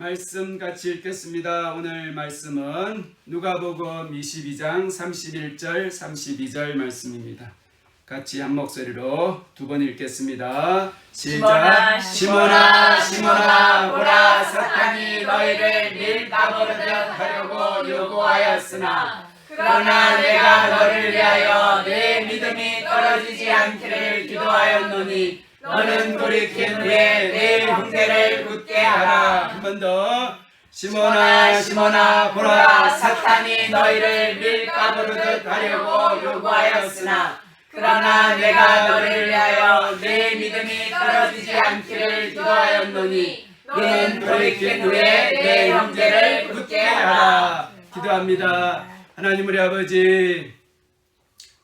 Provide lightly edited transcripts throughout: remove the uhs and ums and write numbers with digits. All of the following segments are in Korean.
말씀 같이 읽겠습니다. 오늘 말씀은 누가복음 22장 31절 32절 말씀입니다. 같이 한 목소리로 두 번 읽겠습니다. 시작. 시몬아 시몬아 보라, 사탄이 너희를 밀가부르듯 하려고 요구하였으나 그러나 내가 너를 위하여 내 믿음이 떨어지지 않기를 기도하였노니 너는 돌이킨 후에 내 형제를 굳게 하라. 한 번 더. 시몬아 시몬아 보라, 사탄이 너희를 밀가부르듯 하려고 요구하였으나 그러나 내가 너를 위하여 내 믿음이 떨어지지 않기를 기도하였노니 너는 돌이킨 후에 내 형제를 굳게 하라. 기도합니다. 하나님 우리 아버지,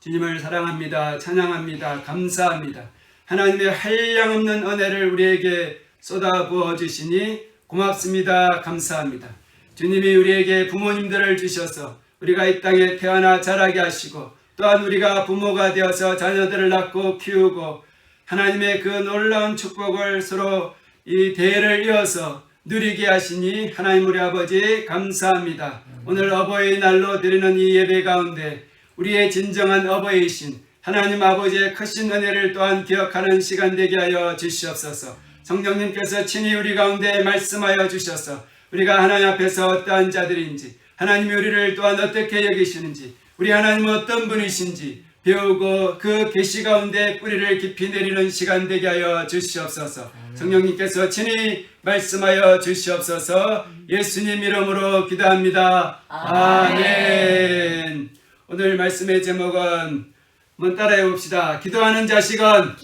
주님을 사랑합니다. 찬양합니다. 감사합니다. 하나님의 한량없는 은혜를 우리에게 쏟아부어 주시니 고맙습니다. 감사합니다. 주님이 우리에게 부모님들을 주셔서 우리가 이 땅에 태어나 자라게 하시고, 또한 우리가 부모가 되어서 자녀들을 낳고 키우고 하나님의 그 놀라운 축복을 서로 이 대를 이어서 누리게 하시니 하나님 우리 아버지 감사합니다. 오늘 어버이날로 드리는 이 예배 가운데 우리의 진정한 어버이신 하나님 아버지의 크신 은혜를 또한 기억하는 시간 되게 하여 주시옵소서. 성령님께서 친히 우리 가운데 말씀하여 주셔서 우리가 하나님 앞에서 어떠한 자들인지, 하나님이 우리를 또한 어떻게 여기시는지, 우리 하나님은 어떤 분이신지 배우고 그 계시 가운데 뿌리를 깊이 내리는 시간 되게 하여 주시옵소서. 성령님께서 친히 말씀하여 주시옵소서. 예수님 이름으로 기도합니다. 아멘. 오늘 말씀의 제목은 한번 따라해 봅시다. 기도하는 자식은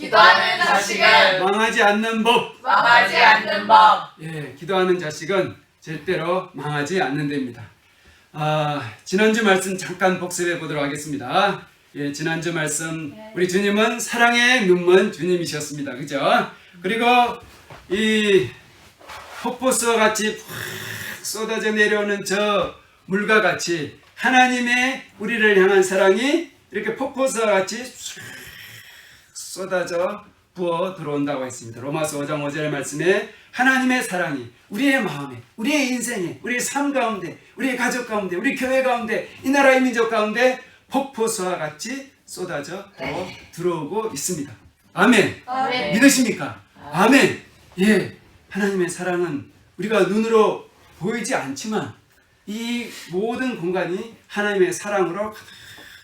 망하지 않는 법. 예, 기도하는 자식은 절대로 망하지 않는 데입니다. 지난주 말씀 잠깐 복습해 보도록 하겠습니다. 예, 지난주 말씀 우리 주님은 사랑의 눈먼 주님이셨습니다. 그죠? 그리고 이 폭포수와 같이 팍 쏟아져 내려오는 저 물과 같이 하나님의 우리를 향한 사랑이 이렇게 폭포수와 같이 쏟아져 부어 들어온다고 했습니다. 로마서 5장 5절 말씀에 하나님의 사랑이 우리의 마음에, 우리의 인생에, 우리의 삶 가운데, 우리의 가족 가운데, 우리 교회 가운데, 이 나라의 민족 가운데 폭포수와 같이 쏟아져 들어오고 있습니다. 아멘. 아멘. 믿으십니까? 아멘. 예, 하나님의 사랑은 우리가 눈으로 보이지 않지만 이 모든 공간이 하나님의 사랑으로 가득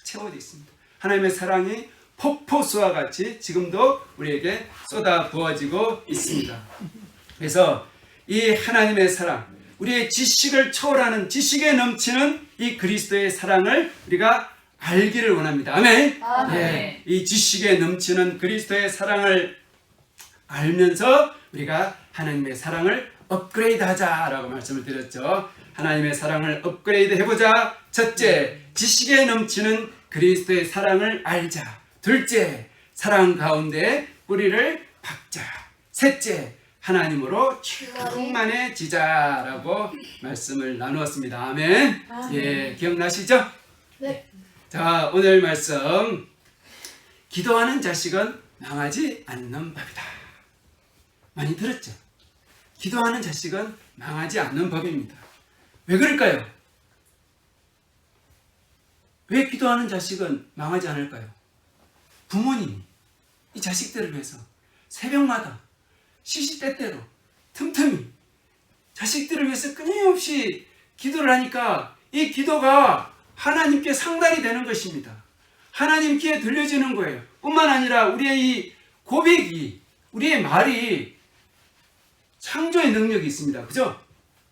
채워져 있습니다. 하나님의 사랑이 폭포수와 같이 지금도 우리에게 쏟아 부어지고 있습니다. 그래서 이 하나님의 사랑, 우리의 지식을 초월하는, 지식에 넘치는 이 그리스도의 사랑을 우리가 알기를 원합니다. 아멘. 예, 이 지식에 넘치는 그리스도의 사랑을 알면서 우리가 하나님의 사랑을 업그레이드 하자라고 말씀을 드렸죠. 하나님의 사랑을 업그레이드 해보자. 첫째, 지식에 넘치는 그리스도의 사랑을 알자. 둘째, 사랑 가운데 뿌리를 박자. 셋째, 하나님으로 충만해지자라고 말씀을 나누었습니다. 아멘. 예, 기억나시죠? 네. 자, 오늘 말씀, 기도하는 자식은 망하지 않는 법이다. 많이 들었죠? 기도하는 자식은 망하지 않는 법입니다. 왜 그럴까요? 왜 기도하는 자식은 망하지 않을까요? 부모님이 이 자식들을 위해서 새벽마다 시시때때로 틈틈이 자식들을 위해서 끊임없이 기도를 하니까 이 기도가 하나님께 상달이 되는 것입니다. 하나님 귀에 들려지는 거예요. 뿐만 아니라 우리의 이 고백이, 우리의 말이 창조의 능력이 있습니다. 그죠?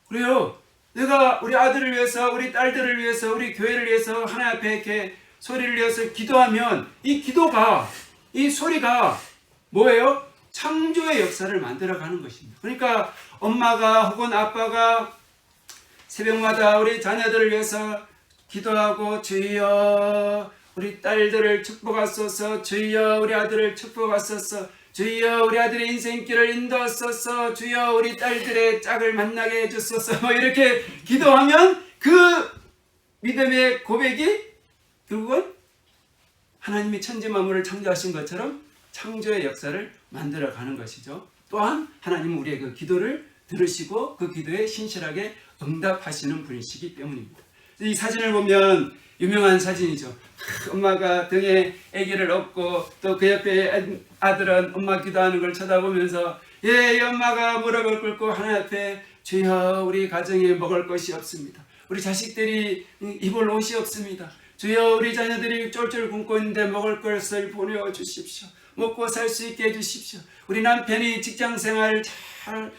그래요. 내가 우리 아들을 위해서, 우리 딸들을 위해서, 우리 교회를 위해서 하나님 앞에 이렇게 소리를 내어서 기도하면 이 기도가, 이 소리가 뭐예요? 창조의 역사를 만들어가는 것입니다. 그러니까 엄마가 혹은 아빠가 새벽마다 우리 자녀들을 위해서 기도하고, 주여 우리 딸들을 축복하소서, 주여 우리 아들을 축복하소서, 주여 우리 아들의 인생길을 인도하소서, 주여 우리 딸들의 짝을 만나게 해주소서, 뭐 이렇게 기도하면 그 믿음의 고백이 결국은 하나님이 천지 만물을 창조하신 것처럼 창조의 역사를 만들어가는 것이죠. 또한 하나님은 우리의 그 기도를 들으시고 그 기도에 신실하게 응답하시는 분이시기 때문입니다. 이 사진을 보면 유명한 사진이죠. 엄마가 등에 아기를 업고 또 그 옆에 아들은 엄마 기도하는 걸 쳐다보면서 이 엄마가 무릎을 꿇고 하나님 앞에 주여 우리 가정에 먹을 것이 없습니다. 우리 자식들이 입을 옷이 없습니다. 주여 우리 자녀들이 쫄쫄 굶고 있는데 먹을 것을 보내주십시오. 먹고 살 수 있게 해주십시오. 우리 남편이 직장생활 잘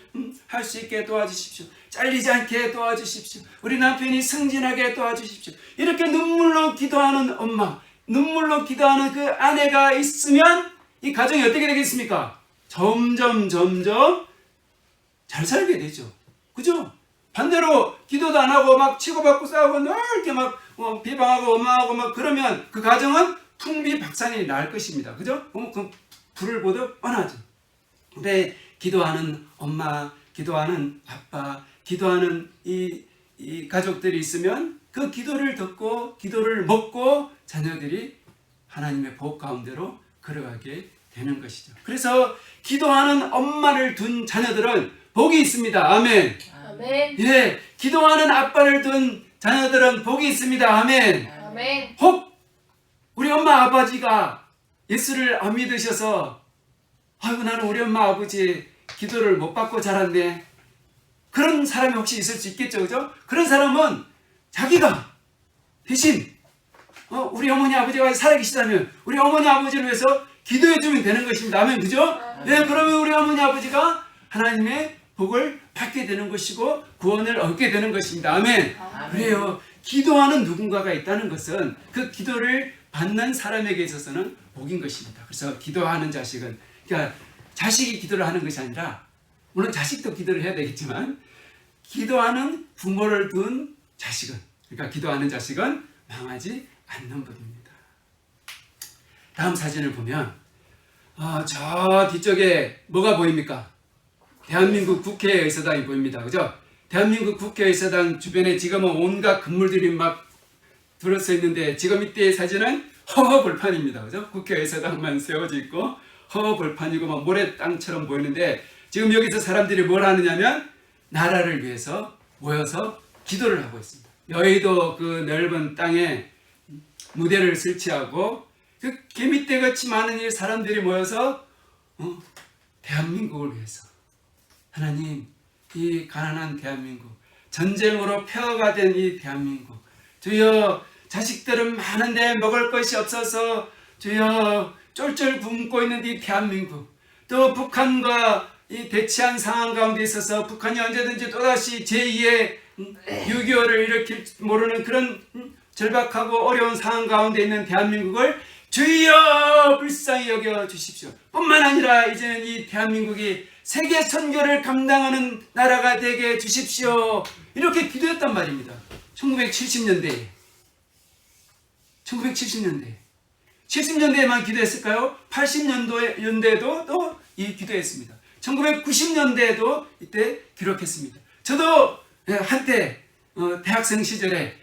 할 수 있게 도와주십시오. 잘리지 않게 도와주십시오. 우리 남편이 승진하게 도와주십시오. 이렇게 눈물로 기도하는 엄마, 눈물로 기도하는 그 아내가 있으면 이 가정이 어떻게 되겠습니까? 점점 잘 살게 되죠. 그죠? 반대로 기도도 안 하고 막 치고받고 싸우고 늘 이렇게 막 비방하고 원망하고 막 그러면 그 가정은 풍비박산이 날 것입니다. 그죠? 그 불을 보듯 뻔하죠. 근데 기도하는 엄마, 기도하는 아빠, 기도하는 이 가족들이 있으면 그 기도를 듣고 기도를 먹고 자녀들이 하나님의 복 가운데로 걸어가게 되는 것이죠. 그래서 기도하는 엄마를 둔 자녀들은 복이 있습니다. 아멘. 아멘. 예, 기도하는 아빠를 둔 자녀들은 복이 있습니다. 아멘. 아멘. 혹 우리 엄마 아버지가 예수를 안 믿으셔서 아이고 나는 우리 엄마 아버지 기도를 못 받고 자랐네. 그런 사람이 혹시 있을 수 있겠죠. 그죠? 그런 사람은 자기가 대신 우리 어머니 아버지가 살아계시다면 우리 어머니 아버지를 위해서 기도해 주면 되는 것입니다. 아멘. 그죠? 네, 그러면 우리 어머니 아버지가 하나님의 복을 받게 되는 것이고 구원을 얻게 되는 것입니다. 아멘. 그래요. 기도하는 누군가가 있다는 것은 그 기도를 받는 사람에게 있어서는 복인 것입니다. 그래서 기도하는 자식은, 그러니까 자식이 기도를 하는 것이 아니라, 물론 자식도 기도를 해야 되겠지만 기도하는 부모를 둔 자식은, 그러니까 기도하는 자식은 망하지 않는 분입니다. 다음 사진을 보면 저 뒤쪽에 뭐가 보입니까? 대한민국 국회의사당이 보입니다. 그죠? 대한민국 국회의사당 주변에 지금은 온갖 건물들이 막 들어서 있는데 지금 이때의 사진은 허허벌판입니다. 그죠? 국회의사당만 세워져 있고 허허벌판이고 막 모래 땅처럼 보이는데 지금 여기서 사람들이 뭘 하느냐면 나라를 위해서 모여서 기도를 하고 있습니다. 여의도 그 넓은 땅에 무대를 설치하고 그 개미떼같이 많은 이 사람들이 모여서 대한민국을 위해서, 하나님 이 가난한 대한민국, 전쟁으로 폐허가 된 이 대한민국, 주여 자식들은 많은데 먹을 것이 없어서 주여 쫄쫄 굶고 있는 이 대한민국, 또 북한과 이 대치한 상황 가운데 있어서 북한이 언제든지 또다시 제2의 6.25를 일으킬 모르는 그런 절박하고 어려운 상황 가운데 있는 대한민국을 주여 불쌍히 여겨 주십시오. 뿐만 아니라 이제는 이 대한민국이 세계 선교를 감당하는 나라가 되게 해 주십시오. 이렇게 기도했단 말입니다. 1970년대에 70년대에만 기도했을까요? 80년대에도 또 이 기도했습니다. 1990년대에도 이때 기록했습니다. 저도 한때 대학생 시절에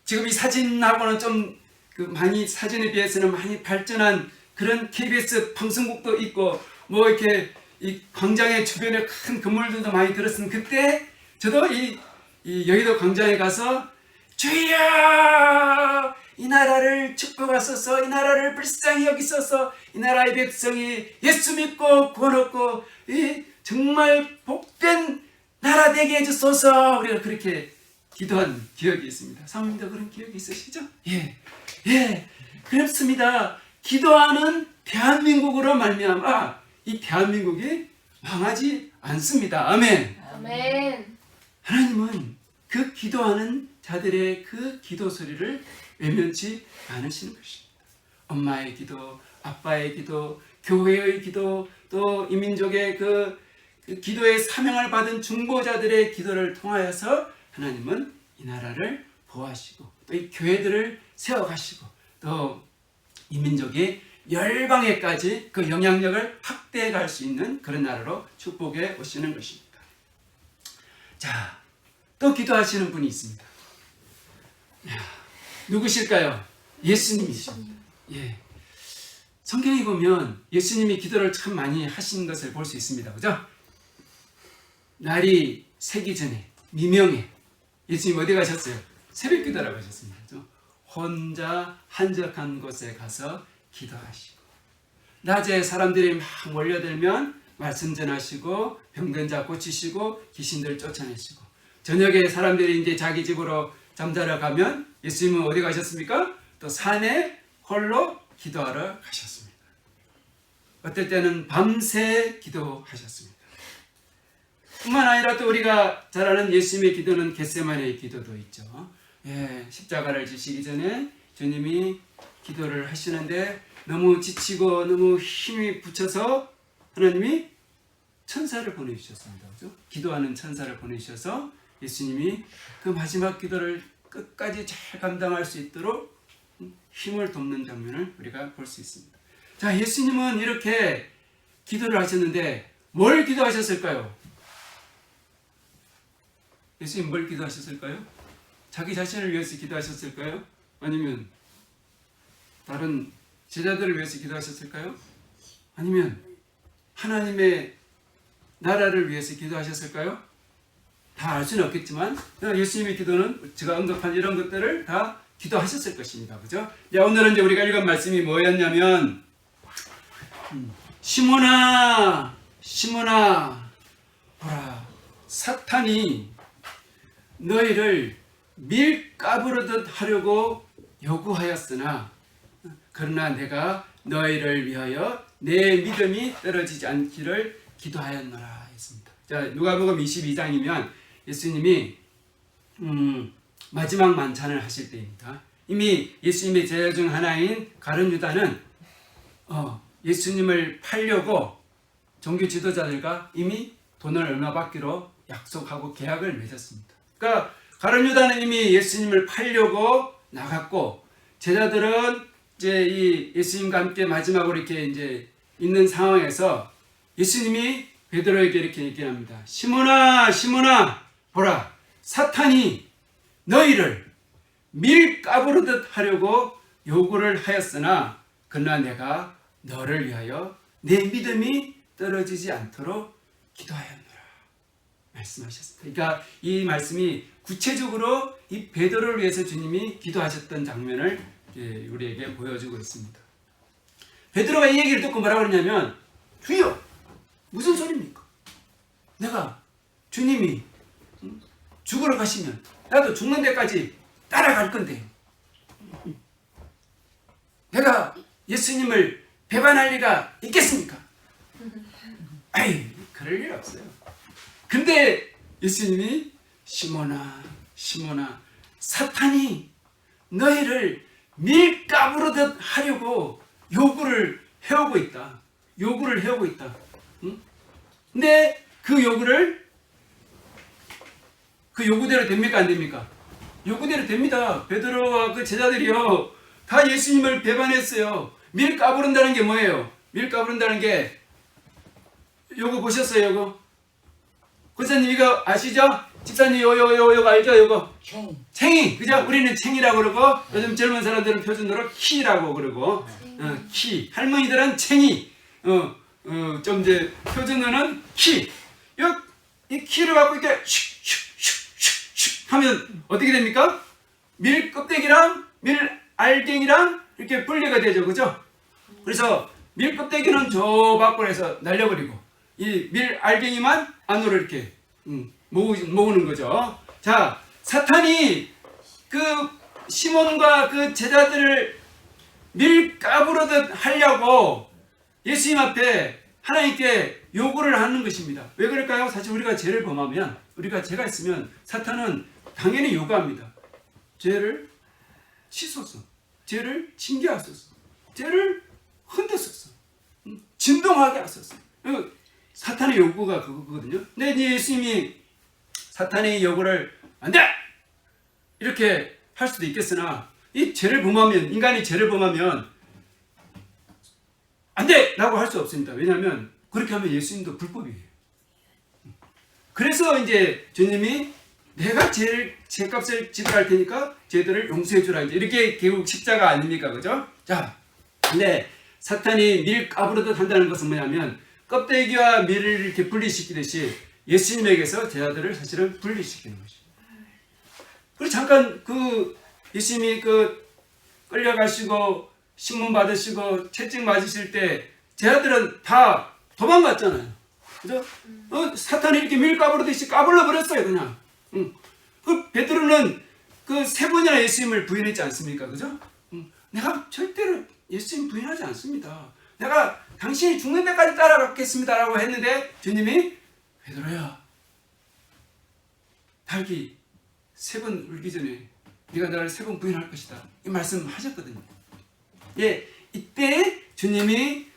지금 이 사진하고는 좀 많이, 사진에 비해서는 많이 발전한 그런 KBS 방송국도 있고 뭐 이렇게 이 광장의 주변에 큰 건물들도 많이 들었으면 그때 저도 이 여의도 광장에 가서 주여 이 나라를 축복하소서, 이 나라를 불쌍히 여기소서, 이 나라의 백성이 예수 믿고 구원 얻고 이 정말 복된 나라 되게 해주소서, 우리가 그렇게 기도한 기억이 있습니다. 사모님도 그런 기억이 있으시죠? 예, 그렇습니다. 기도하는 대한민국으로 말미암아 이 대한민국이 망하지 않습니다. 아멘. 아멘. 하나님은 그 기도하는 자들의 그 기도 소리를 외면치 않으시는 것입니다. 엄마의 기도, 아빠의 기도, 교회의 기도, 또 이민족의 그 기도의 사명을 받은 중보자들의 기도를 통하여서 하나님은 이 나라를 보호하시고 또 이 교회들을 세워가시고 또 이민족이 열방에까지 그 영향력을 확대해 갈 수 있는 그런 나라로 축복해 오시는 것입니다. 자, 또 기도하시는 분이 있습니다. 누구실까요? 예수님이십니다. 예. 성경에 보면 예수님이 기도를 참 많이 하신 것을 볼 수 있습니다. 그죠? 날이 새기 전에 미명에 예수님 어디 가셨어요? 새벽 기도라고 하셨습니다. 혼자 한적한 곳에 가서 기도하시고, 낮에 사람들이 막 몰려들면 말씀 전하시고, 병든 자 고치시고, 귀신들 쫓아내시고, 저녁에 사람들이 이제 자기 집으로 잠자러 가면 예수님은 어디 가셨습니까? 또 산에 홀로 기도하러 가셨습니다. 어떨 때는 밤새 기도하셨습니다. 뿐만 아니라 또 우리가 잘 아는 예수님의 기도는 겟세마네의 기도도 있죠. 십자가를 지시기 전에 주님이 기도를 하시는데 너무 지치고 너무 힘이 붙여서 하나님이 천사를 보내주셨습니다. 그죠? 기도하는 천사를 보내주셔서 예수님이 그 마지막 기도를 끝까지 잘 감당할 수 있도록 힘을 돕는 장면을 우리가 볼 수 있습니다. 자, 예수님은 이렇게 기도를 하셨는데 뭘 기도하셨을까요? 예수님 뭘 기도하셨을까요? 자기 자신을 위해서 기도하셨을까요? 아니면 다른 제자들을 위해서 기도하셨을까요? 아니면 하나님의 나라를 위해서 기도하셨을까요? 다 알 수는 없겠지만 예수님의 기도는 제가 언급한 이런 것들을 다 기도하셨을 것입니다. 그죠? 자, 오늘은 이제 우리가 읽은 말씀이 뭐였냐면 시몬아 보라, 사탄이 너희를 밀가부르듯 하려고 요구하였으나 그러나 내가 너희를 위하여 내 믿음이 떨어지지 않기를 기도하였노라 했습니다. 자, 누가복음 22장이면 예수님이 마지막 만찬을 하실 때입니다. 이미 예수님의 제자 중 하나인 가룟 유다는 예수님을 팔려고 종교 지도자들과 이미 돈을 얼마 받기로 약속하고 계약을 맺었습니다. 그러니까 가룟 유다는 이미 예수님을 팔려고 나갔고, 제자들은 이제 이 예수님과 함께 마지막으로 이렇게 이제 있는 상황에서 예수님이 베드로에게 이렇게 얘기합니다. 시몬아 보라, 사탄이 너희를 밀가부르듯 하려고 요구를 하였으나 그러나 내가 너를 위하여 내 믿음이 떨어지지 않도록 기도하였노라 말씀하셨습니다. 그러니까 이 말씀이 구체적으로 이 베드로를 위해서 주님이 기도하셨던 장면을 우리에게 보여주고 있습니다. 베드로가 이 얘기를 듣고 뭐라고 그러냐면, 주여, 무슨 소리입니까? 내가 주님이 죽으러 가시면 나도 죽는 데까지 따라갈 건데요. 내가 예수님을 배반할 리가 있겠습니까? 아이, 그럴 일 없어요. 근데 예수님이 시몬아 사탄이 너희를 밀가부르듯 하려고 요구를 해오고 있다. 응? 근데 그 요구대로 됩니까? 안 됩니까? 요구대로 됩니다. 베드로와 그 제자들이요, 다 예수님을 배반했어요. 밀가부른다는 게 뭐예요? 밀가부른다는 게 요거 보셨어요? 요거 권사님 이거 아시죠? 집사님 요거 알죠? 요거 챙이, 그죠? 우리는 챙이라고 그러고 요즘 젊은 사람들은 표준어로 키라고 그러고 키. 할머니들은 챙이, 좀 이제 표준어는 키. 이 키를 갖고 이렇게 슉슉슉슉슉 하면 어떻게 됩니까? 밀 껍데기랑 밀 알갱이랑 이렇게 분리가 되죠, 그죠? 그래서 밀 껍데기는 저 밖으로 해서 날려버리고 이 밀 알갱이만 안으로 이렇게 모으는 거죠. 자, 사탄이 그 시몬과 그 제자들을 밀가부르듯 하려고 예수님 앞에 하나님께 요구를 하는 것입니다. 왜 그럴까요? 사실 우리가 죄를 범하면, 우리가 죄가 있으면 사탄은 당연히 요구합니다. 죄를 치소서, 죄를 징계하소서, 죄를 흔드소서, 진동하게 하소서. 사탄의 요구가 그거거든요. 근데 이제 예수님이 사탄의 요구를 안 돼! 이렇게 할 수도 있겠으나, 이 죄를 범하면, 인간이 죄를 범하면 안 돼! 라고 할 수 없습니다. 왜냐하면 그렇게 하면 예수님도 불법이에요. 그래서 이제 주님이 내가 죄값을 지불할 테니까 죄들을 용서해 주라, 이렇게 결국 십자가 아닙니까? 그죠? 자, 근데 사탄이 밀 까부르듯 한다는 것은 뭐냐면 껍데기와 밀을 이렇게 분리시키듯이 예수님에게서 제자들을 사실은 분리시키는 것이죠. 그리고 잠깐 예수님이 끌려가시고 신문 받으시고 채찍 맞으실 때 제자들은 다 도망갔잖아요. 그죠? 사탄이 이렇게 밀 까부르듯이 까불러 버렸어요, 그냥. 베드로는 3번이나 예수님을 부인했지 않습니까? 그죠? 내가 절대로 예수님 부인하지 않습니다. 내가 당신이 죽는 데까지 따라가겠습니다라고 했는데 주님이 베드로야, 닭이 3번 울기 전에 네가 나를 3번 부인할 것이다. 이 말씀하셨거든요. 예, 이때 주님이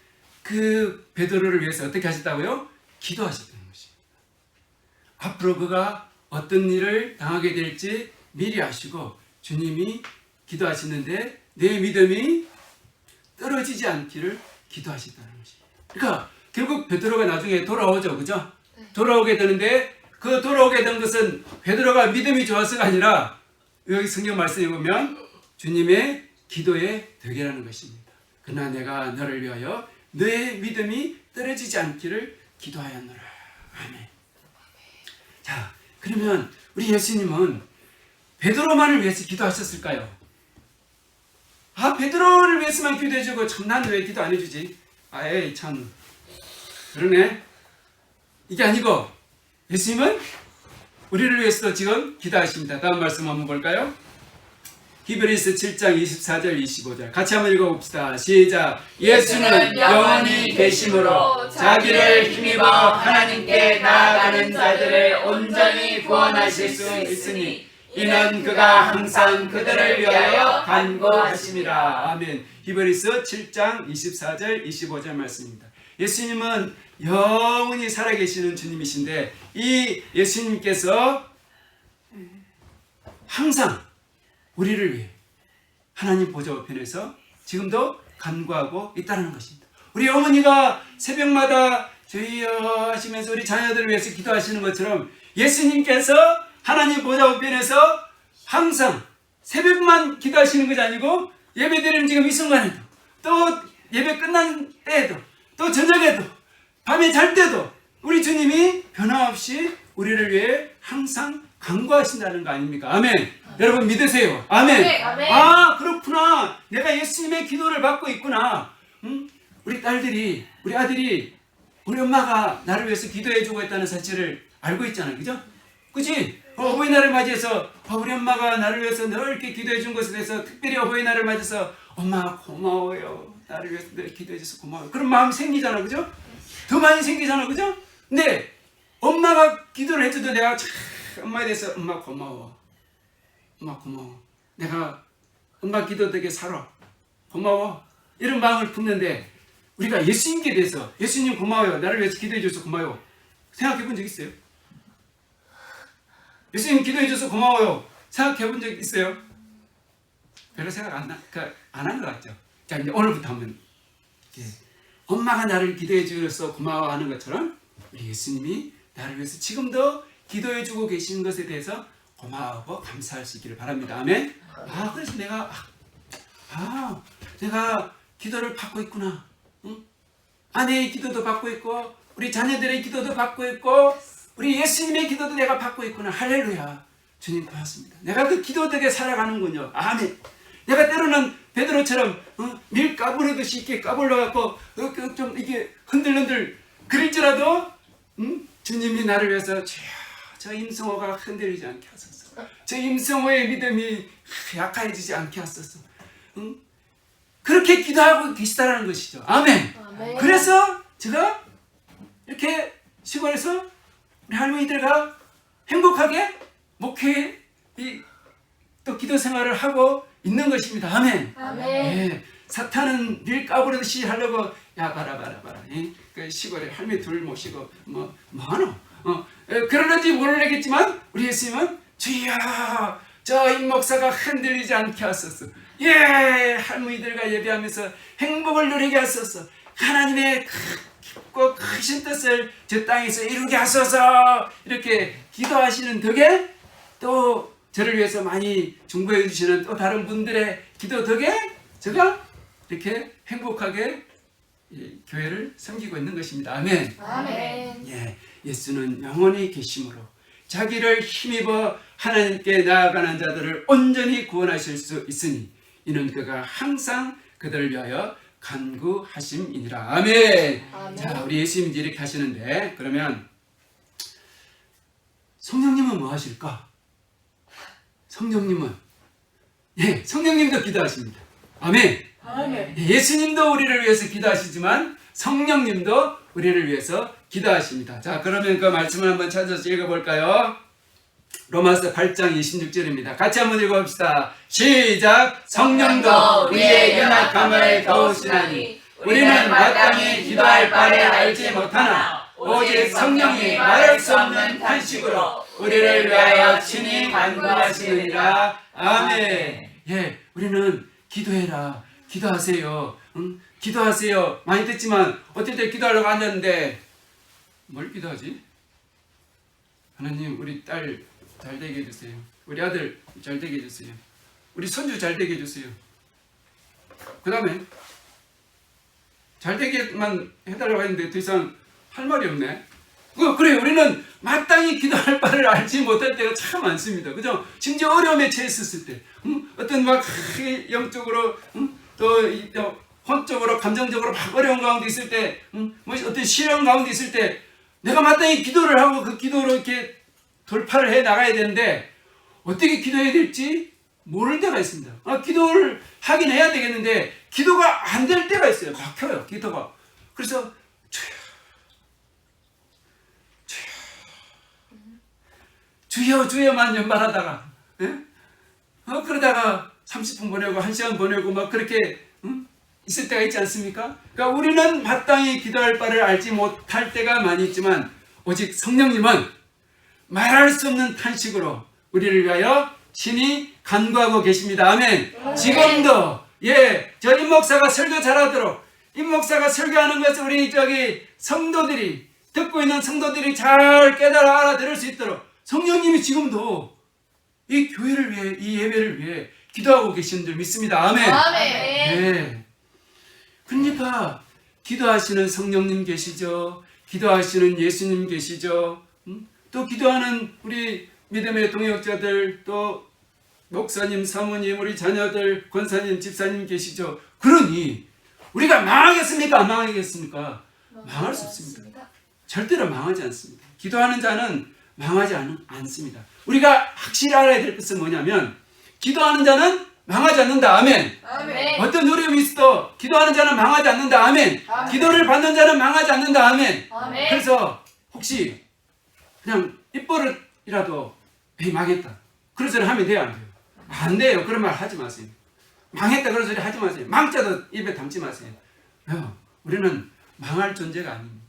베드로를 위해서 어떻게 하셨다고요? 기도하셨다는 것입니다. 앞으로 그가 어떤 일을 당하게 될지 미리 아시고 주님이 기도하시는데 내 믿음이 떨어지지 않기를 기도하셨다는 것입니다. 그러니까 결국 베드로가 나중에 돌아오죠, 그죠? 돌아오게 되는데 그 돌아오게 된 것은 베드로가 믿음이 좋아서가 아니라 여기 성경 말씀에 보면 주님의 기도의 덕이라는 것입니다. 그러나 내가 너를 위하여 너의 믿음이 떨어지지 않기를 기도하였노라. 아멘. 자, 그러면 우리 예수님은 베드로만을 위해서 기도하셨을까요? 베드로를 위해서만 기도해주고 참 난 왜 기도 안 해주지? 에이 참 그러네. 이게 아니고 예수님은 우리를 위해서도 지금 기도하십니다. 다음 말씀 한번 볼까요? 히브리서 7장 24절 25절 같이 한번 읽어봅시다. 시작. 예수는 영원히 계심으로 자기를 힘입어 하나님께 나아가는 자들을 온전히 구원하실 수 있으니 이는 그가 항상 그들을 위하여 간구하심이라. 아멘. 히브리서 7장 24절 25절 말씀입니다. 예수님은 영원히 살아계시는 주님이신데 이 예수님께서 항상 우리를 위해 하나님 보좌 우편에서 지금도 간구하고 있다는 것입니다. 우리 어머니가 새벽마다 주여 하시면서 우리 자녀들을 위해서 기도하시는 것처럼 예수님께서 하나님 보좌 우편에서 항상 새벽만 기도하시는 것이 아니고 예배드리는 지금 이 순간에도 또 예배 끝난 때에도 또 저녁에도 밤에 잘 때도 우리 주님이 변함없이 우리를 위해 항상 간구하신다는 거 아닙니까? 아멘. 여러분 믿으세요. 아멘. 네, 아멘. 그렇구나. 내가 예수님의 기도를 받고 있구나. 우리 딸들이, 우리 아들이 우리 엄마가 나를 위해서 기도해주고 있다는 사실을 알고 있잖아요. 그죠? 그치? 어버이날을 맞이해서 우리 엄마가 나를 위해서 늘 이렇게 기도해준 것에 대해서 특별히 어버이날을 맞이해서 엄마 고마워요. 나를 위해서 늘 기도해줘서 고마워요. 그런 마음이 생기잖아. 그죠? 더 많이 생기잖아. 그죠? 근데 엄마가 기도를 해줘도 내가 참 엄마에 대해서 엄마 고마워. 엄마 고마워. 내가 엄마 기도 덕에 살아. 고마워. 이런 마음을 품는데 우리가 예수님께 대해서 예수님 고마워요. 나를 위해서 기도해줘서 고마워요. 생각해 본 적 있어요? 예수님 기도해줘서 고마워요. 생각해 본 적 있어요? 별로 생각 안 한 것 같죠? 자, 이제 오늘부터 한번 엄마가 나를 기도해줘서 고마워하는 것처럼 우리 예수님이 나를 위해서 지금도 기도해주고 계시는 것에 대해서 고마워하고 감사할 수 있기를 바랍니다. 아멘. 그래서 내가 기도를 받고 있구나. 응? 아내의 기도도 받고 있고 우리 자녀들의 기도도 받고 있고 우리 예수님의 기도도 내가 받고 있구나. 할렐루야. 주님 고맙습니다. 내가 그 기도 덕에 살아가는군요. 아멘. 내가 때로는 베드로처럼 밀 까부르듯이 이렇게 까불러갖고 좀 이게 흔들흔들 그릴지라도 주님이 나를 위해서 저 임성호가 흔들리지 않게 하소서. 저 임성호의 믿음이 약해지지 않게 하소서. 그렇게 기도하고 계시다라는 것이죠. 아멘. 아멘. 그래서 제가 이렇게 시골에서 우리 할머니들과 행복하게 목회 또 기도 생활을 하고 있는 것입니다. 아멘. 아멘. 예, 사탄은 밀 까부르듯이 하려고 봐라. 그 시골에 할머니 둘 모시고 뭐하노? 그러는지 모르겠지만 우리 예수님은 주여 저 임목사가 흔들리지 않게 하소서. 예, 할머니들과 예배하면서 행복을 누리게 하소서. 하나님의 깊고 크신 뜻을 저 땅에서 이루게 하소서. 이렇게 기도하시는 덕에 또 저를 위해서 많이 중보해 주시는 또 다른 분들의 기도 덕에 제가 이렇게 행복하게 교회를 섬기고 있는 것입니다. 아멘. 아멘. 예, 예수는 영원히 계심으로 자기를 힘입어 하나님께 나아가는 자들을 온전히 구원하실 수 있으니 이는 그가 항상 그들을 위하여 간구하심이니라. 아멘. 아멘. 자, 우리 예수님이 이렇게 하시는데 그러면 성령님은 뭐 하실까? 성령님은 성령님도 기도하십니다. 아멘. 아멘. 예수님도 우리를 위해서 기도하시지만 성령님도 우리를 위해서 기도하십니다. 자, 그러면 그 말씀을 한번 찾아서 읽어볼까요? 로마서 8장 26절입니다. 같이 한번 읽어봅시다. 시작. 성령도 우리의 연약함을 도우시나니 우리는 마땅히 기도할 바를 알지 못하나 오직 성령이 말할 수 없는 탄식으로 우리를 위하여 친히 간구하시느니라. 아멘. 우리는 기도해라, 기도하세요, 기도하세요 많이 듣지만 어떨 때 기도하려고 앉았는데 뭘 기도하지? 하나님 우리 딸 잘 되게 해주세요, 우리 아들 잘 되게 해주세요, 우리 손주 잘 되게 해주세요. 그 다음에 잘 되게만 해달라고 했는데 더 이상 할 말이 없네. 그래, 우리는 마땅히 기도할 바를 알지 못할 때가 참 많습니다. 그죠? 심지어 어려움에 처했었을 때, 어떤 막 영적으로, 또 혼적으로, 감정적으로 막 어려운 가운데 있을 때, 뭐 어떤 시련 가운데 있을 때, 내가 마땅히 기도를 하고 그 기도로 이렇게 돌파를 해 나가야 되는데 어떻게 기도해야 될지 모를 때가 있습니다. 기도를 하긴 해야 되겠는데 기도가 안 될 때가 있어요. 막혀요, 기도가. 그래서 주여 주여만 연말하다가 그러다가 30분 보내고 1시간 보내고 막 그렇게 있을 때가 있지 않습니까? 그러니까 우리는 마땅히 기도할 바를 알지 못할 때가 많이 있지만 오직 성령님은 말할 수 없는 탄식으로 우리를 위하여 신이 간구하고 계십니다. 아멘. 지금도 저 임목사가 설교 잘하도록, 임목사가 설교하는 것을 우리 성도들이, 듣고 있는 성도들이 잘 깨달아 알아들을 수 있도록 성령님이 지금도 이 교회를 위해, 이 예배를 위해 기도하고 계신 줄 믿습니다. 아멘. 아멘. 그러니까 기도하시는 성령님 계시죠, 기도하시는 예수님 계시죠, 또 기도하는 우리 믿음의 동역자들, 또 목사님, 사모님, 우리 자녀들, 권사님, 집사님 계시죠. 그러니 우리가 망하겠습니까? 안 망하겠습니까? 망할 수 없습니다. 절대로 망하지 않습니다. 기도하는 자는 망하지 않습니다. 우리가 확실히 알아야 될 것은 뭐냐면 기도하는 자는 망하지 않는다. 아멘. 아멘. 어떤 어려움이 있어도 기도하는 자는 망하지 않는다. 아멘. 아멘. 기도를 받는 자는 망하지 않는다. 아멘. 아멘. 그래서 혹시 그냥 입버릇이라도 망했다 그런 소리 하면 돼요, 안 돼요? 안 돼요. 그런 말 하지 마세요. 망했다 그런 소리 하지 마세요. 망자도 입에 담지 마세요. 우리는 망할 존재가 아닙니다.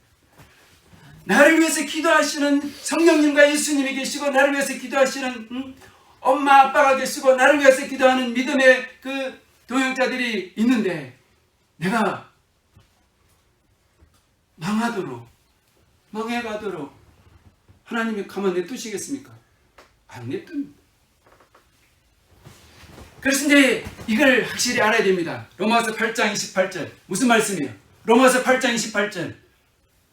나를 위해서 기도하시는 성령님과 예수님이 계시고, 나를 위해서 기도하시는 엄마 아빠가 계시고, 나를 위해서 기도하는 믿음의 그 동역자들이 있는데 내가 망해가도록 하나님이 가만 냅두시겠습니까? 안 냅둡니다. 그래서 이제 이걸 확실히 알아야 됩니다. 로마서 8장 28절 무슨 말씀이에요? 로마서 8장 28절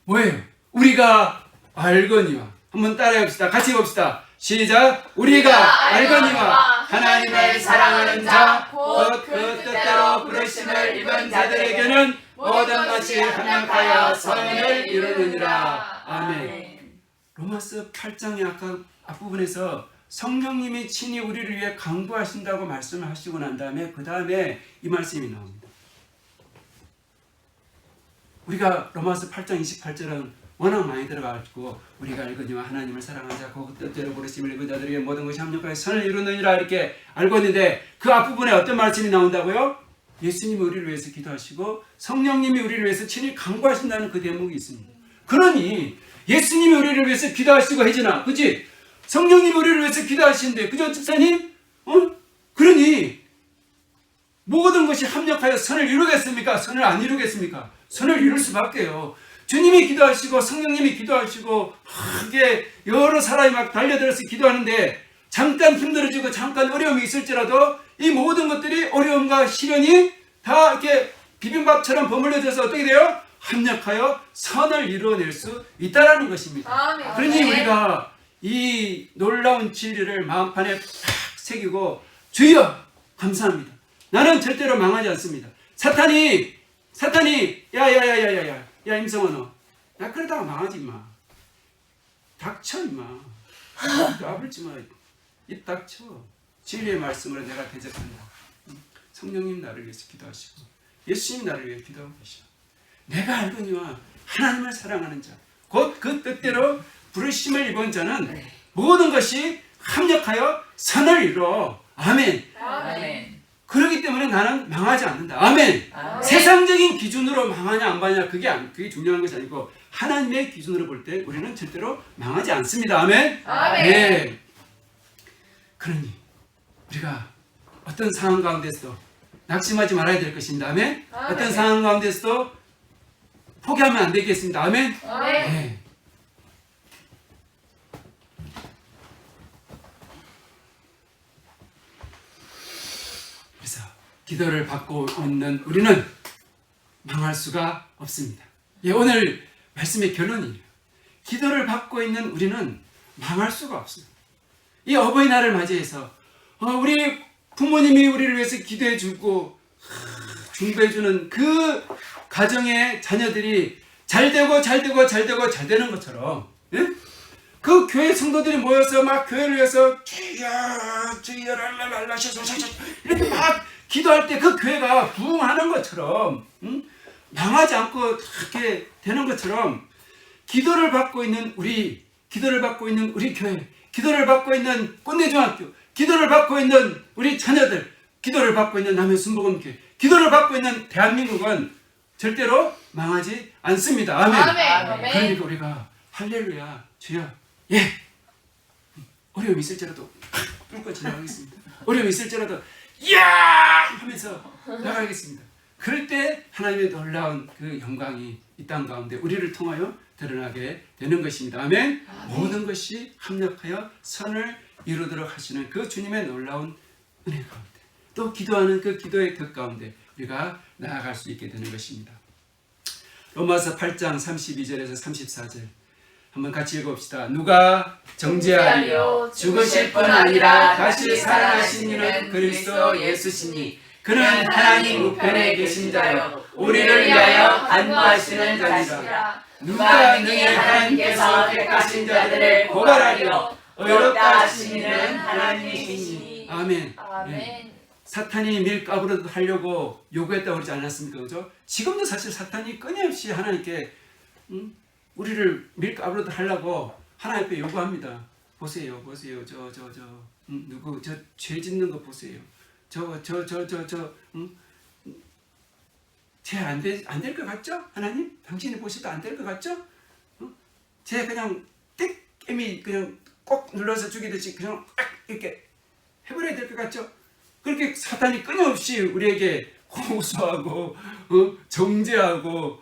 뭐예요? 우리가 알거니와, 한번 따라해 봅시다. 같이 봅시다. 시작. 우리가 알거니와 하나님을 사랑하는 자 곧 그 뜻대로 부르심을 입은 자들에게는 모든 것이 합력하여 선을 이루느니라. 아멘. 로마서 8장의 아까 앞부분에서 성령님이 친히 우리를 위해 간구하신다고 말씀을 하시고 난 다음에 그 다음에 이 말씀이 나옵니다. 우리가 로마서 8장 28절은 워낙 많이 들어가지고 우리가 알거니와 하나님을 사랑하는 자 그 뜻대로 부르심을 입은 자들에게 모든 것이 합력하여 선을 이루느니라 이렇게 알고 있는데 그 앞부분에 어떤 말씀이 나온다고요? 예수님이 우리를 위해서 기도하시고 성령님이 우리를 위해서 친히 간구하신다는 그 대목이 있습니다. 그러니 예수님이 우리를 위해서 기도하시고 혜진아, 그치? 성령님이 우리를 위해서 기도하시는데, 그죠, 집사님? 그러니 모든 것이 합력하여 선을 이루겠습니까? 선을 안 이루겠습니까? 선을 이룰 수밖에요. 주님이 기도하시고 성령님이 기도하시고 크게 여러 사람이 막 달려들어서 기도하는데 잠깐 힘들어지고 잠깐 어려움이 있을지라도 이 모든 것들이 어려움과 시련이 다 이렇게 비빔밥처럼 버무려져서 어떻게 돼요? 합력하여 선을 이루어낼 수 있다라는 것입니다. 아멘. 그러니 우리가 이 놀라운 진리를 마음판에 팍 새기고 주여 감사합니다. 나는 절대로 망하지 않습니다. 사탄이 야 임성원 나 그러다가 망하지 마. 닥쳐 임마. 까불지 마. 입 닥쳐. 진리의 말씀으로 내가 대적한다. 성령님 나를 위해서 기도하시고 예수님 나를 위해 기도하고 계시오. 내가 알거니와 하나님을 사랑하는 자 곧 그 뜻대로 부르심을 입은 자는 모든 것이 합력하여 선을 이루어. 아멘. 아멘. 그렇기 때문에 나는 망하지 않는다. 아멘. 아멘. 세상적인 기준으로 망하냐 안 망하냐 그게 중요한 것이 아니고 하나님의 기준으로 볼 때 우리는 절대로 망하지 않습니다. 아멘. 아멘. 네. 그러니 우리가 어떤 상황 가운데서도 낙심하지 말아야 될 것입니다. 아멘. 아멘. 어떤 상황 가운데서도 포기하면 안 되겠습니다. 아멘. 아멘. 네. 그래서 기도를 받고 있는 우리는 망할 수가 없습니다. 예, 오늘 말씀의 결론이에요. 기도를 받고 있는 우리는 망할 수가 없습니다. 이 어버이날을 맞이해서 우리 부모님이 우리를 위해서 기도해 주고 중보해 주는 그 가정의 자녀들이 잘 되는 것처럼, 예? 그 교회 성도들이 모여서 막 교회를 위해서 주여 랄랄랄라셔서 이렇게 막 기도할 때 그 교회가 부흥하는 것처럼, 망하지 않고 이렇게 되는 것처럼 기도를 받고 있는 우리 교회, 기도를 받고 있는 꽃내중학교, 기도를 받고 있는 우리 자녀들, 기도를 받고 있는 남해 순복음교회, 기도를 받고 있는 대한민국은 절대로 망하지 않습니다. 아멘. 아멘. 그러니까 우리가 할렐루야 주여, 예, 어려움이 있을지라도 뚫고 지나가겠습니다. 어려움이 있을지라도 이야 하면서 나가겠습니다. 그럴 때 하나님의 놀라운 그 영광이 이 땅 가운데 우리를 통하여 드러나게 되는 것입니다. 아멘. 모든 것이 합력하여 선을 이루도록 하시는 그 주님의 놀라운 은혜 가운데, 또 기도하는 그 기도의 덕 가운데 우리가 나아갈 수 있게 되는 것입니다. 로마서 8장 32절에서 34절 한번 같이 읽어봅시다. 누가 정죄하리요 죽으실 뿐 아니라 다시 살아나신 이는 그리스도 예수시니 그는 하나님 우편에 계신 자요 우리를 위하여 간구하시는 자니라. 누가 능히 하나님께서 택하신 자들을 고발하리요 의롭다 하신 이는 하나님이시니. 아멘. 아멘. 사탄이 밀가부르듯 하려고 요구했다고 그러지 않았습니까? 그죠? 지금도 사실 사탄이 끊임없이 하나님께 우리를 밀가부르듯 하려고 하나님 앞에 요구합니다. 보세요. 누구 저 죄 짓는 거 보세요. 쟤 안 될 것 같죠? 하나님? 당신이 보셔도 안 될 것 같죠? 쟤 그냥 땡개미 그냥 꼭 눌러서 죽이듯이 그냥 이렇게 해버려야 될 것 같죠? 그렇게 사탄이 끊임없이 우리에게 호소하고 정죄하고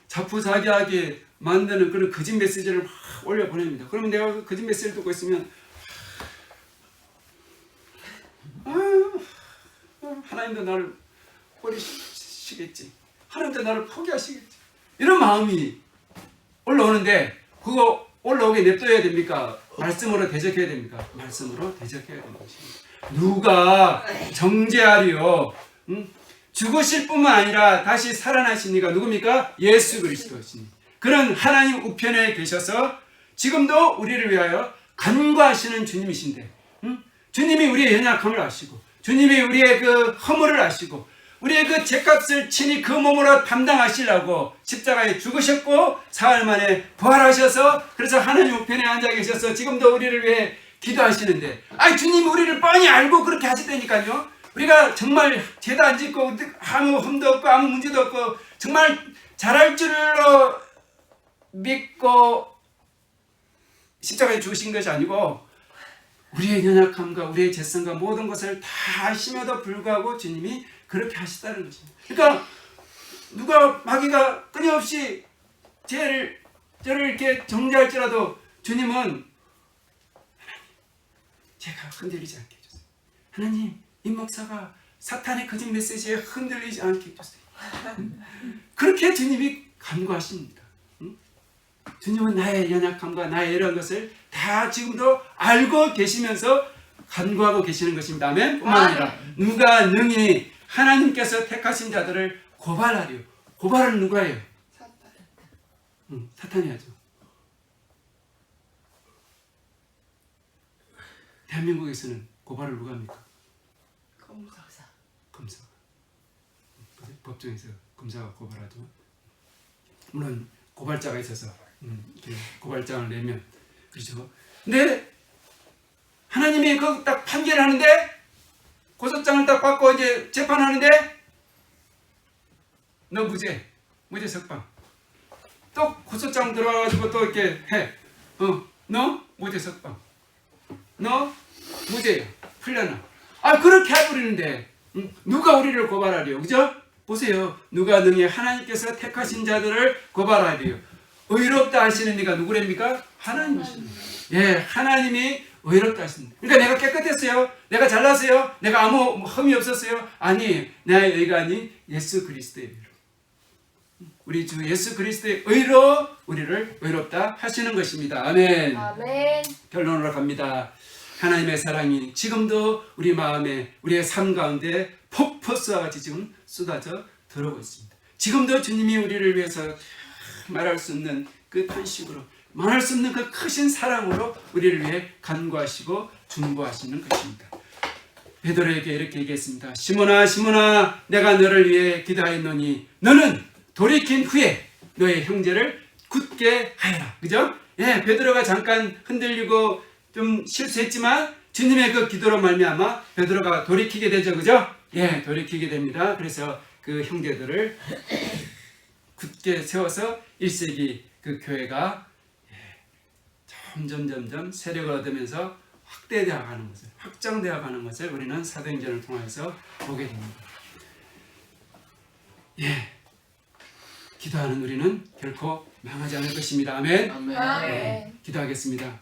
자포자기하게 만드는 그런 거짓 메시지를 막 올려보냅니다. 그러면 내가 그 거짓 메시지를 듣고 있으면 하나님도 나를 버리시겠지, 하나님도 나를 포기하시겠지, 이런 마음이 올라오는데 그거 올라오게 냅둬야 됩니까? 말씀으로 대적해야 됩니까? 말씀으로 대적해야 되는 것입니다. 누가 정죄하리요 죽으실 뿐만 아니라 다시 살아나신 이가 누굽니까? 예수 그리스도시니 그는 하나님 우편에 계셔서 지금도 우리를 위하여 간구하시는 주님이신데, 주님이 우리의 연약함을 아시고 주님이 우리의 그 허물을 아시고 우리의 그 죄값을 친히 그 몸으로 담당하시려고 십자가에 죽으셨고 사흘 만에 부활하셔서 그래서 하나님 우편에 앉아 계셔서 지금도 우리를 위해 기도하시는데, 주님이 우리를 뻔히 알고 그렇게 하시다니까요. 우리가 정말 죄도 안 짓고 아무 흠도 없고 아무 문제도 없고 정말 잘할 줄로 믿고 십자가에 죽으신 것이 아니고 우리의 연약함과 우리의 죄성과 모든 것을 다 아심에도 불구하고 주님이 그렇게 하시다는 것입니다. 그러니까 누가 마귀가 끊임없이 저를 이렇게 정죄할지라도 주님은 제가 흔들리지 않게 해주세요. 하나님, 임 목사가 사탄의 거짓 메시지에 흔들리지 않게 해주세요. 그렇게 주님이 간구하십니다. 응? 주님은 나의 연약함과 나의 이런 것을 다 지금도 알고 계시면서 간구하고 계시는 것입니다. 아멘. 뿐만 아니라 누가 능히 하나님께서 택하신 자들을 고발하리요. 고발은 누가 해요? 사탄이 하죠. 대한민국에서는 고발을 누가 합니까? 검사. 법정에서 검사가 고발하죠. 물론 고발자가 있어서 고발장을 내면 그렇죠. 근데 하나님이 그 딱 판결을 하는데 고소장을 딱 받고 이제 재판하는데 너 무죄 석방. 또 고소장 들어와가지고 또 이렇게 해. 너 무죄 석방. 너 무죄야. 풀려나. 그렇게 해버리는데 누가 우리를 고발하리요? 그죠? 보세요. 누가 능히 하나님께서 택하신 자들을 고발하리요. 의롭다 하시는 이가 누구랍니까? 하나님이십니다. 예, 하나님이 의롭다 하십니다. 그러니까 내가 깨끗했어요. 내가 잘났어요. 내가 아무 흠이 없었어요. 아니, 나의 의가 아닌 예수 그리스도의 의로. 우리 주 예수 그리스도의 의로 우리를 의롭다 하시는 것입니다. 아멘. 아멘. 결론으로 갑니다. 하나님의 사랑이 지금도 우리 마음에 우리의 삶 가운데 폭포수와 같이 지금 쏟아져 들어오고 있습니다. 지금도 주님이 우리를 위해서 말할 수 없는 그 탄식으로 말할 수 없는 그 크신 사랑으로 우리를 위해 간구하시고 중보하시는 것입니다. 베드로에게 이렇게 얘기했습니다. 시몬아 시몬아 내가 너를 위해 기도하였노니 너는 돌이킨 후에 너의 형제를 굳게 하여라. 그죠? 예, 베드로가 잠깐 흔들리고 좀 실수했지만 주님의 그 기도로 말미암아 베드로가 돌이키게 되죠. 그죠? 예, 돌이키게 됩니다. 그래서 그 형제들을 굳게 세워서 1세기 그 교회가 점점 세력을 얻으면서 확대되어 가는 것을, 확장되어 가는 것을 우리는 사도행전을 통해서 보게 됩니다. 예, 기도하는 우리는 결코 망하지 않을 것입니다. 아멘. 아멘. 기도하겠습니다.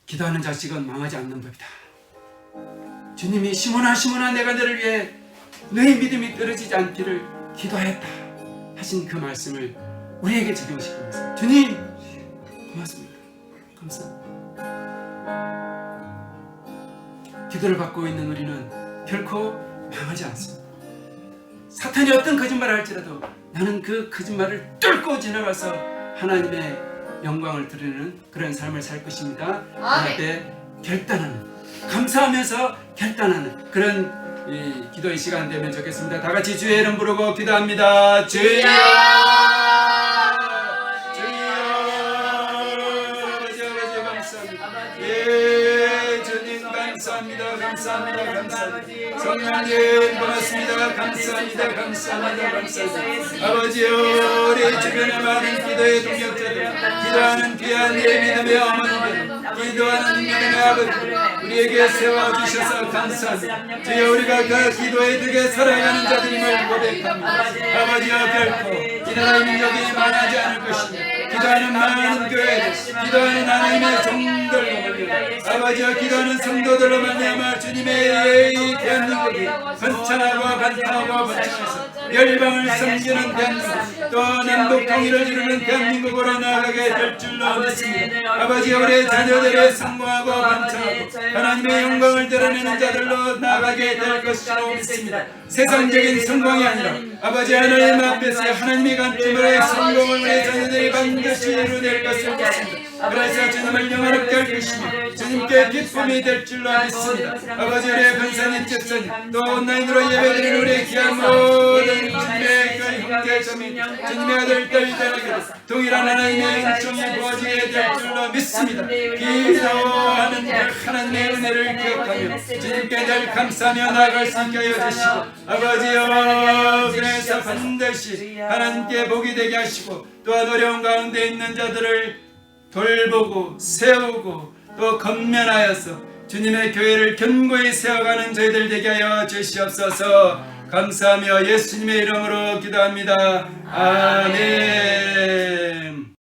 기도하는 자식은 망하지 않는 법이다. 주님이 시몬아 시몬아 내가 너를 위해 너의 믿음이 떨어지지 않기를 기도하였다 하신 그 말씀을 우리에게 적용시키면서 주님 고맙습니다. 감사합니다. 기도를 받고 있는 우리는 결코 망하지 않습니다. 사탄이 어떤 거짓말을 할지라도 나는 그 거짓말을 뚫고 지나가서 하나님의 영광을 드리는 그런 삶을 살 것입니다. 그 앞에 결단하는, 감사하면서 결단하는 그런 이 기도의 시간 되면 좋겠습니다. 다 같이 주의 이름 부르고 기도합니다. 주여, 아버지 감사합니다. 예, 주님 감사합니다. 성령님 고맙습니다. 감사합니다. 아버지여, 우리 주변의 많은 기도의 동역자들, 기도하는 귀한 내 믿음의 어머니들, 기도하는 믿음의 아버지, 우리에게 세워주셔서 감사합니다. 주여, 우리가 그 기도에 득에 살아가는 자들임을 고백합니다. 아버지여, 결코 이 나라의 민족이 망하지 않을 것입니다. 기도하는 많은 교회들, 기도하는 하나님의 종들로 말미암아 아버지여, 기도하는 성도들로 말미암아 주님의 이 대한민국이 번창하고 번창해서 열방을 섬기는 대한민국, 또 남북 통일을 이루는 대한민국으로 나아가게 될 줄로 믿습니다. 아버지여, 우리의 자녀들의 성공하고 번창하고 하나님의 영광을 드러내는 자들로 나아가게 될 것이라고 믿습니다. 세상적인 성공이 아니라 아버지 하나님 앞에서 하나님이 간주물의 성공을 우리의 자녀들이 반드시 이루어낼 것을 믿습니다. 그래서 주님을 영화롭게 할 것이며 주님께 기쁨이 될 줄로 믿습니다. 아버지, 우리의 권사님, 집사님, 또 온라인으로 예배드리는 우리의 귀한 모든 주님의 그 형제자매, 주님의 아들, 딸들에게 동일한 하나님의 은총이 부어지게 될 줄로 믿습니다. 기도하는 하나님의 은혜를 기억하며 주님께 늘 감사하며 나아갈 수 있게 하여 주시고, 아버지여, 그래서 반드시 하나님께 복이 되게 하시고, 또한 어려운 가운데 있는 자들을 돌보고 세우고 또 건면하여서 주님의 교회를 견고히 세워가는 저희들 되게 하여 주시옵소서. 감사하며 예수님의 이름으로 기도합니다. 아멘.